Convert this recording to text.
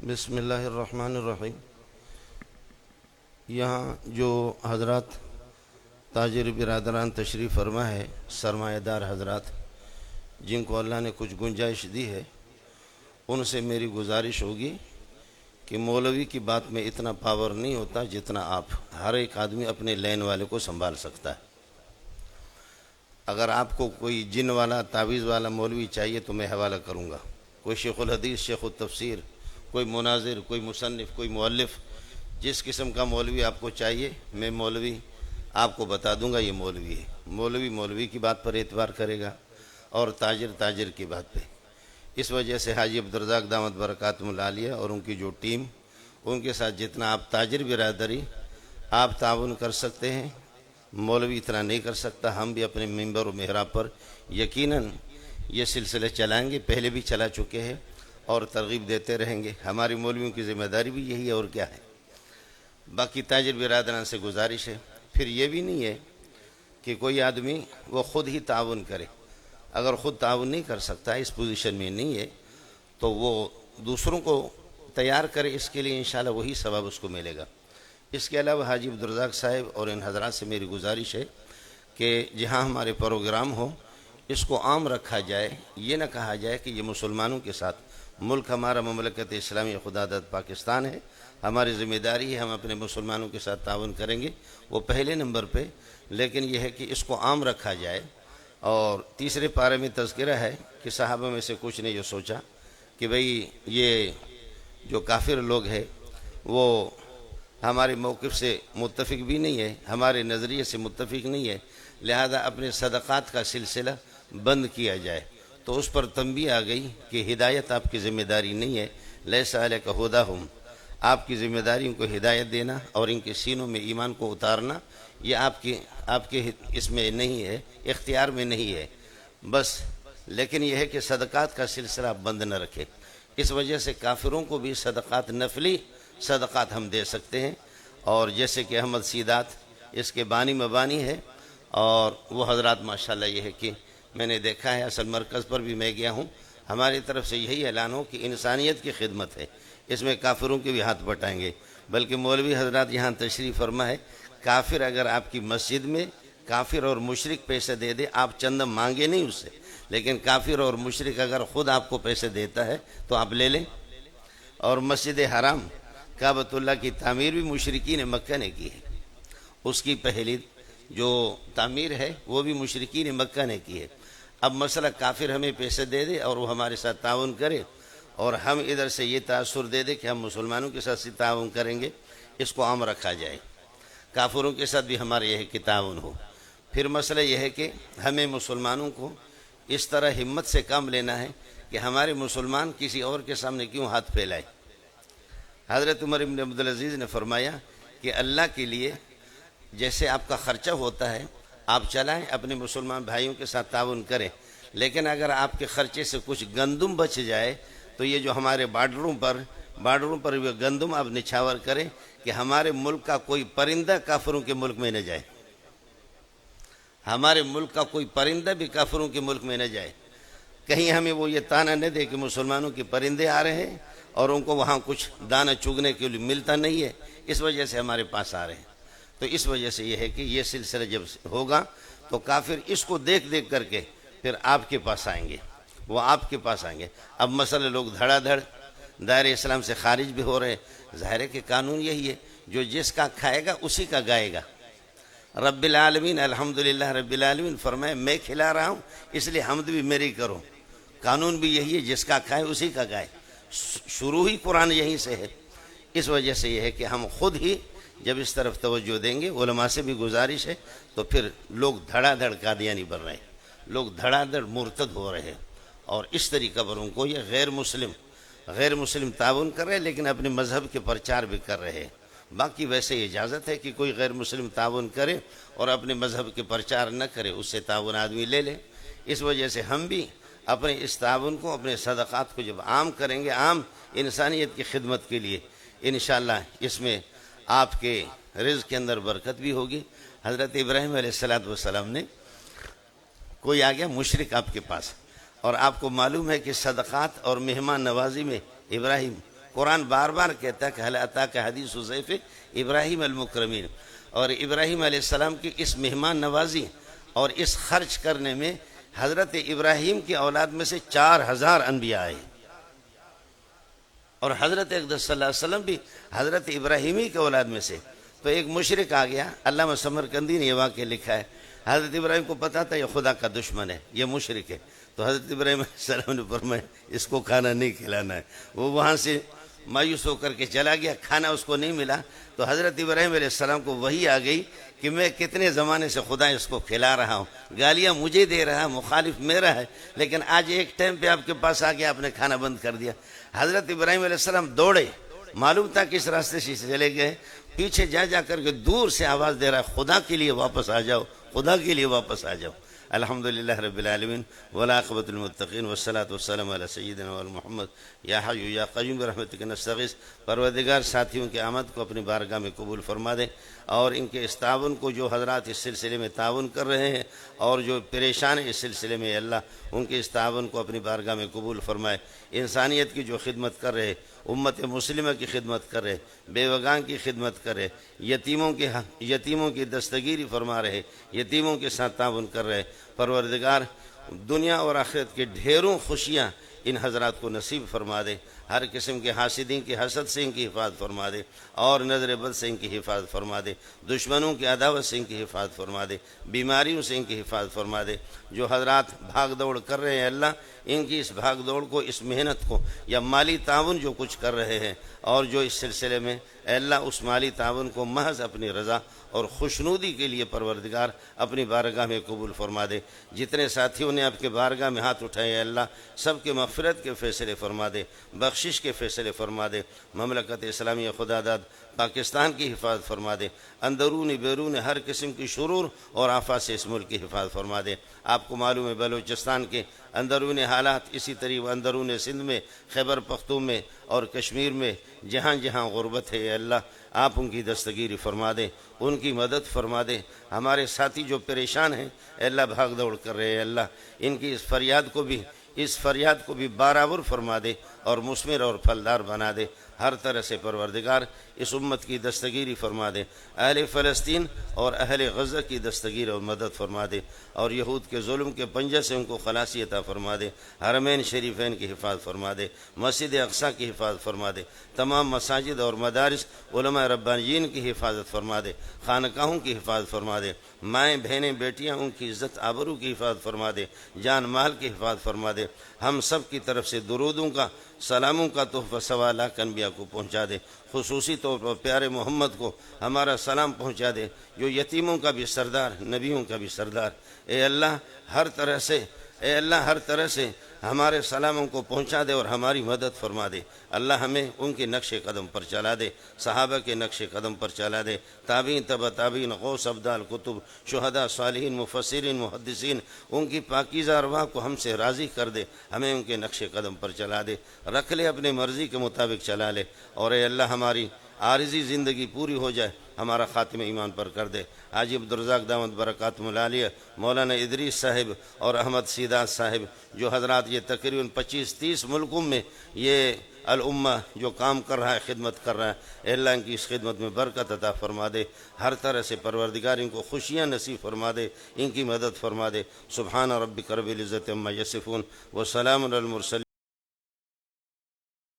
بسم اللہ الرحمن الرحیم۔ یہاں جو حضرات تاجر برادران تشریف فرما ہے، سرمایہ دار حضرات جن کو اللہ نے کچھ گنجائش دی ہے، ان سے میری گزارش ہوگی کہ مولوی کی بات میں اتنا پاور نہیں ہوتا جتنا آپ ہر ایک آدمی اپنے لین والے کو سنبھال سکتا ہے۔ اگر آپ کو کوئی جن والا تعویذ والا مولوی چاہیے تو میں حوالہ کروں گا، کوئی شیخ الحدیث، شیخ التفسیر، کوئی مناظر، کوئی مصنف، کوئی مؤلف، جس قسم کا مولوی آپ کو چاہیے میں مولوی آپ کو بتا دوں گا یہ مولوی ہے۔ مولوی مولوی کی بات پر اعتبار کرے گا اور تاجر تاجر کی بات پہ۔ اس وجہ سے حاجی عبدالرزاق دامت برکاتہم العالیہ اور ان کی جو ٹیم، ان کے ساتھ جتنا آپ تاجر برادری آپ تعاون کر سکتے ہیں، مولوی اتنا نہیں کر سکتا۔ ہم بھی اپنے ممبر و محراب پر یقیناً یہ سلسلہ چلائیں گے، پہلے بھی چلا چکے ہیں اور ترغیب دیتے رہیں گے۔ ہماری مولویوں کی ذمہ داری بھی یہی ہے، اور کیا ہے۔ باقی تاجر برادران سے گزارش ہے، پھر یہ بھی نہیں ہے کہ کوئی آدمی وہ خود ہی تعاون کرے۔ اگر خود تعاون نہیں کر سکتا، اس پوزیشن میں نہیں ہے، تو وہ دوسروں کو تیار کرے، اس کے لیے انشاءاللہ وہی ثواب اس کو ملے گا۔ اس کے علاوہ حاجی عبدالرزاق صاحب اور ان حضرات سے میری گزارش ہے کہ جہاں ہمارے پروگرام ہو اس کو عام رکھا جائے، یہ نہ کہا جائے کہ یہ مسلمانوں کے ساتھ، ملک ہمارا مملکت اسلامی خدا داد پاکستان ہے، ہماری ذمہ داری ہے، ہم اپنے مسلمانوں کے ساتھ تعاون کریں گے، وہ پہلے نمبر پہ، لیکن یہ ہے کہ اس کو عام رکھا جائے۔ اور تیسرے پارے میں تذکرہ ہے کہ صحابہ میں سے کچھ نے یہ سوچا کہ بھئی یہ جو کافر لوگ ہیں وہ ہمارے موقف سے متفق بھی نہیں ہے، ہمارے نظریے سے متفق نہیں ہے، لہذا اپنے صدقات کا سلسلہ بند کیا جائے۔ تو اس پر تنبیہ آ گئی کہ ہدایت آپ کی ذمہ داری نہیں ہے، لیس علیک ھداھم، آپ کی ذمہ داری ان کو ہدایت دینا اور ان کے سینوں میں ایمان کو اتارنا، یہ آپ کے اس میں نہیں ہے، اختیار میں نہیں ہے بس۔ لیکن یہ ہے کہ صدقات کا سلسلہ آپ بند نہ رکھے۔ اس وجہ سے کافروں کو بھی صدقات، نفلی صدقات ہم دے سکتے ہیں، اور جیسے کہ احمد سیدات اس کے بانی مبانی ہے، اور وہ حضرات ماشاءاللہ یہ ہے کہ میں نے دیکھا ہے، اصل مرکز پر بھی میں گیا ہوں، ہماری طرف سے یہی اعلان ہو کہ انسانیت کی خدمت ہے، اس میں کافروں کے بھی ہاتھ بٹائیں گے۔ بلکہ مولوی حضرات یہاں تشریف فرما ہے، کافر اگر آپ کی مسجد میں کافر اور مشرک پیسے دے دے، آپ چندہ مانگے نہیں اس سے، لیکن کافر اور مشرک اگر خود آپ کو پیسے دیتا ہے تو آپ لے لیں۔ اور مسجد حرام کعبۃ اللہ کی تعمیر بھی مشرکین مکہ نے کی ہے، اس کی پہلی جو تعمیر ہے وہ بھی مشرکین مکہ نے کی ہے۔ اب مسئلہ کافر ہمیں پیسے دے دے اور وہ ہمارے ساتھ تعاون کرے، اور ہم ادھر سے یہ تاثر دے دے کہ ہم مسلمانوں کے ساتھ تعاون کریں گے، اس کو عام رکھا جائے۔ کافروں کے ساتھ بھی ہمارے یہ ہے کہ تعاون ہو۔ پھر مسئلہ یہ ہے کہ ہمیں مسلمانوں کو اس طرح ہمت سے کام لینا ہے کہ ہمارے مسلمان کسی اور کے سامنے کیوں ہاتھ پھیلائے۔ حضرت عمر بن عبدالعزیز نے فرمایا کہ اللہ کے لیے جیسے آپ کا خرچہ ہوتا ہے آپ چلائیں، اپنے مسلمان بھائیوں کے ساتھ تعاون کریں، لیکن اگر آپ کے خرچے سے کچھ گندم بچ جائے تو یہ جو ہمارے بارڈروں پر یہ گندم آپ نچھاور کریں کہ ہمارے ملک کا کوئی پرندہ کافروں کے ملک میں نہ جائے، ہمارے ملک کا کوئی پرندہ بھی کافروں کے ملک میں نہ جائے، کہیں ہمیں وہ یہ تانا نہ دے کہ مسلمانوں کے پرندے آ رہے ہیں اور ان کو وہاں کچھ دانہ چگنے کے لیے ملتا نہیں ہے، اس وجہ سے ہمارے پاس آ رہے ہیں۔ تو اس وجہ سے یہ ہے کہ یہ سلسلہ جب ہوگا تو کافر اس کو دیکھ دیکھ کر کے پھر آپ کے پاس آئیں گے، وہ آپ کے پاس آئیں گے۔ اب مسئلہ لوگ دھڑا دھڑ دائرہ اسلام سے خارج بھی ہو رہے ہیں، ظاہر ہے کہ قانون یہی ہے، جو جس کا کھائے گا اسی کا گائے گا۔ رب العالمین، الحمدللہ رب العالمین فرمائے میں کھلا رہا ہوں اس لیے حمد بھی میری کرو۔ قانون بھی یہی ہے، جس کا کھائے اسی کا گائے، شروع ہی قرآن یہیں سے ہے۔ اس وجہ سے یہ ہے کہ ہم خود ہی جب اس طرف توجہ دیں گے، علماء سے بھی گزارش ہے، تو پھر لوگ دھڑا دھڑ قادیانی بن رہے ہیں، لوگ دھڑا دھڑ مرتد ہو رہے ہیں، اور اس طریقہ پر ان کو یہ غیر مسلم تعاون کر رہے ہیں، لیکن اپنے مذہب کے پرچار بھی کر رہے ہیں۔ باقی ویسے اجازت ہے کہ کوئی غیر مسلم تعاون کرے اور اپنے مذہب کے پرچار نہ کرے، اس سے تعاون آدمی لے لے۔ اس وجہ سے ہم بھی اپنے اس تعاون کو، اپنے صدقات کو جب عام کریں گے، عام انسانیت کی خدمت کے لیے، انشاءاللہ اس میں آپ کے رزق کے اندر برکت بھی ہوگی۔ حضرت ابراہیم علیہ السلام نے، کوئی آ گیا مشرک آپ کے پاس، اور آپ کو معلوم ہے کہ صدقات اور مہمان نوازی میں ابراہیم قرآن بار بار کہتا ہے کہ حل اتاک حدیث ضیف ابراہیم المکرمین، اور ابراہیم علیہ السلام کی اس مہمان نوازی اور اس خرچ کرنے میں حضرت ابراہیم کی اولاد میں سے 4000 انبیاء آئے، اور حضرت اقدس صلی اللہ علیہ وسلم بھی حضرت ابراہیمی کے اولاد میں سے۔ تو ایک مشرک آ گیا، علامہ سمرقندی نے یہ واقعہ لکھا ہے، حضرت ابراہیم کو پتا تھا یہ خدا کا دشمن ہے، یہ مشرک ہے، تو حضرت ابراہیم علیہ السلام نے فرمایا اس کو کھانا نہیں کھلانا ہے۔ وہ وہاں سے مایوس ہو کر کے چلا گیا، کھانا اس کو نہیں ملا، تو حضرت ابراہیم علیہ السلام کو وحی آ گئی کہ میں کتنے زمانے سے خدا اس کو کھلا رہا ہوں، گالیاں مجھے دے رہا ہے، مخالف میرا ہے، لیکن آج ایک ٹائم پہ آپ کے پاس آ گیا، آپ نے کھانا بند کر دیا۔ حضرت ابراہیم علیہ السلام دوڑے، معلوم تھا کس راستے سے چلے گئے، پیچھے جا جا کر کے دور سے آواز دے رہا ہے خدا کے لیے واپس آ جاؤ، خدا کے لیے واپس آ جاؤ۔ الحمدللہ رب العالمین والعاقبۃ للمتقین والصلاۃ والسلام علی سیدنا محمد یا حی یا قیوم برحمتک نستغیث۔ پروردگار ساتھیوں کی آمد کو اپنی بارگاہ میں قبول فرما دے، اور ان کے اس تعاون کو جو حضرات اس سلسلے میں تعاون کر رہے ہیں اور جو پریشان ہیں اس سلسلے میں، اللہ ان کے اس تعاون کو اپنی بارگاہ میں قبول فرمائے۔ انسانیت کی جو خدمت کر رہے، امت مسلمہ کی خدمت کر رہے، بیوگان کی خدمت کر رہے، یتیموں کی دستگیری فرما رہے، یتیموں کے ساتھ تعاون کر رہے، پروردگار دنیا اور آخرت کے ڈھیروں خوشیاں ان حضرات کو نصیب فرما دے، ہر قسم کے حاسدین کی حسد سے ان کی حفاظت فرما دے، اور نظر بد سے ان کی حفاظت فرما دے، دشمنوں کی عداوت سے ان کی حفاظت فرما دے، بیماریوں سے ان کی حفاظت فرما دے۔ جو حضرات بھاگ دوڑ کر رہے ہیں اللہ ان کی اس بھاگ دوڑ کو، اس محنت کو، یا مالی تعاون جو کچھ کر رہے ہیں اور جو اس سلسلے میں، اے اللہ اس مالی تعاون کو محض اپنی رضا اور خوشنودی کے لیے پروردگار اپنی بارگاہ میں قبول فرما دے۔ جتنے ساتھیوں نے آپ کے بارگاہ میں ہاتھ اٹھائے اے اللہ سب کے مغفرت کے فیصلے فرما دے، بخشش کے فیصلے فرما دے، مملکت اسلامیہ خدا داد پاکستان کی حفاظت فرما دے، اندرون بیرون ہر قسم کی شرور اور آفات سے اس ملک کی حفاظت فرما دے۔ آپ کو معلوم ہے بلوچستان کے اندرون حالات، اسی طریقے اندرون سندھ میں، خیبر پختون میں اور کشمیر میں جہاں جہاں غربت ہے اے اللہ آپ ان کی دستگیری فرما دے، ان کی مدد فرما دے۔ ہمارے ساتھی جو پریشان ہیں اے اللہ بھاگ دوڑ کر رہے ہیں، اللہ ان کی اس فریاد کو بھی برابر فرما دے اور مثمر اور پھلدار بنا دے۔ ہر طرح سے پروردگار اس امت کی دستگیری فرما دے، اہل فلسطین اور اہل غزہ کی دستگیر اور مدد فرما دے، اور یہود کے ظلم کے پنجے سے ان کو خلاصی عطا فرما دے، حرمین شریفین کی حفاظت فرما دے، مسجد اقصیٰ کی حفاظت فرما دے، تمام مساجد اور مدارس علماء ربانیین کی حفاظت فرما دے، خانقاہوں کی حفاظت فرما دے، مائیں بہنیں بیٹیاں ان کی عزت آبرو کی حفاظت فرما دے، جان مال کی حفاظت فرما دے۔ ہم سب کی طرف سے درودوں کا، سلاموں کا تحفہ سوا لاکھ انبیاء کو پہنچا دے، خصوصی طور پر پیارے محمد کو ہمارا سلام پہنچا دے، جو یتیموں کا بھی سردار، نبیوں کا بھی سردار۔ اے اللہ ہر طرح سے ہمارے سلاموں کو پہنچا دے اور ہماری مدد فرما دے۔ اللہ ہمیں ان کے نقش قدم پر چلا دے، صحابہ کے نقش قدم پر چلا دے، تابعین تبع تابعین، غوث ابدال، کتب، شہداء، صالحین، مفسرین، محدثین، ان کی پاکیزہ ارواح کو ہم سے راضی کر دے، ہمیں ان کے نقش قدم پر چلا دے، رکھ لے اپنے مرضی کے مطابق چلا لے، اور اے اللہ ہماری عارضی زندگی پوری ہو جائے، ہمارا خاتمہ ایمان پر کر دے۔ حاجی عبدالرزاق دامت برکاتہ العالیہ، مولانا ادریس صاحب اور احمد سیدات صاحب، جو حضرات یہ تقریباً 25-30 ملکوں میں یہ الامہ جو کام کر رہا ہے، خدمت کر رہا ہے، اے اللہ ان کی اس خدمت میں برکت عطا فرما دے، ہر طرح سے پروردگار ان کو خوشیاں نصیب فرما دے، ان کی مدد فرما دے۔ سبحان ربک رب العزت عما یصفون وسلام علی المرسلین۔